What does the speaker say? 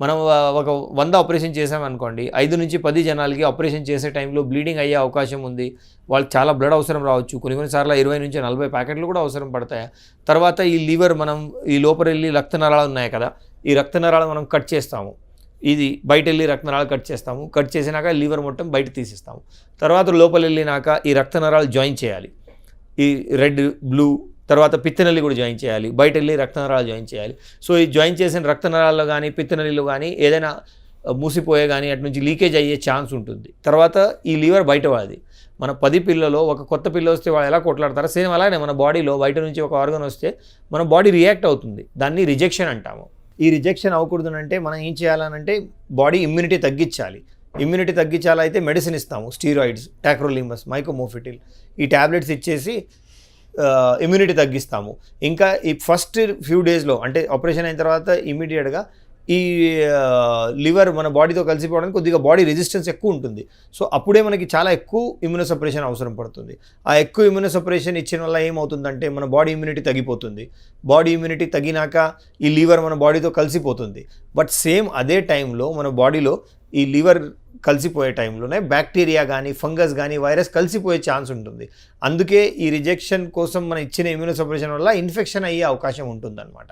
మనం ఒక 100 ఆపరేషన్ చేసామనుకోండి, 5 నుంచి 10 జనాలకి ఆపరేషన్ చేసే టైంలో బ్లీడింగ్ అయ్యే అవకాశం ఉంది. వాళ్ళకి చాలా బ్లడ్ అవసరం రావచ్చు. కొన్ని సార్లు 20 నుంచి 40 ప్యాకెట్లు కూడా అవసరం పడతాయి. తర్వాత ఈ లివర్ మనం ఈ లోపలెళ్ళి రక్తనరాలు ఉన్నాయి కదా, ఈ రక్తనరాలు మనం కట్ చేస్తాము. ఇది బయటెళ్ళి రక్తనరాలు కట్ చేస్తాము. కట్ చేసినాక లివర్ మొత్తం బయట తీసేస్తాము. తర్వాత లోపలెళ్ళినాక ఈ రక్తనరాలు జాయిన్ చేయాలి. ఈ రెడ్, బ్లూ, తర్వాత పిత్తనల్లి కూడా జాయిన్ చేయాలి. బయట వెళ్ళి రక్తనరాలు జాయిన్ చేయాలి. సో ఈ జాయిన్ చేసిన రక్తనరాల్లో కానీ పిత్తనల్లిలో కానీ ఏదైనా మూసిపోయే కానీ అటు నుంచి లీకేజ్ అయ్యే ఛాన్స్ ఉంటుంది. తర్వాత ఈ లివర్ బయట వాడి మన 10 పిల్లలో ఒక కొత్త పిల్ల వస్తే వాళ్ళు ఎలా కొట్లాడతారో సేమ్ అలానే మన బాడీలో బయట నుంచి ఒక ఆర్గన్ వస్తే మన బాడీ రియాక్ట్ అవుతుంది. దాన్ని రిజెక్షన్ అంటాము. ఈ రిజెక్షన్ అవ్వకూడదు అంటే మనం ఏం చేయాలనంటే బాడీ ఇమ్యూనిటీ తగ్గించాలి. ఇమ్యూనిటీ తగ్గించాలైతే మెడిసిన్ ఇస్తాము. స్టీరాయిడ్స్, టాక్రోలిమస్, మైకోమోఫిటిల్ ఈ ట్యాబ్లెట్స్ ఇచ్చేసి ఇమ్యూనిటీ తగ్గిస్తాము. ఇంకా ఈ ఫస్ట్ ఫ్యూ డేస్లో అంటే ఆపరేషన్ అయిన తర్వాత ఇమీడియట్గా ఈ లివర్ మన బాడీతో కలిసిపోవడానికి కొద్దిగా బాడీ రెసిస్టెన్స్ ఎక్కువ ఉంటుంది. సో అప్పుడే మనకి చాలా ఎక్కువ ఇమ్యూనోసప్రెషన్ అవసరం పడుతుంది. ఆ ఎక్కువ ఇమ్యూనోసప్రెషన్ ఇచ్చిన వల్ల ఏమవుతుందంటే మన బాడీ ఇమ్యూనిటీ తగ్గిపోతుంది. బాడీ ఇమ్యూనిటీ తగ్గినాక ఈ లివర్ మన బాడీతో కలిసిపోతుంది. బట్ సేమ్ అదే టైంలో మన బాడీలో ఈ లివర్ కలిసిపోయే టైంలోనే బ్యాక్టీరియా కానీ ఫంగస్ కానీ వైరస్ కలిసిపోయే ఛాన్స్ ఉంటుంది. అందుకే ఈ రిజెక్షన్ కోసం మనం ఇచ్చిన ఇమ్యూనోసప్రెషన్ వల్ల ఇన్ఫెక్షన్ అయ్యే అవకాశం ఉంటుందన్నమాట.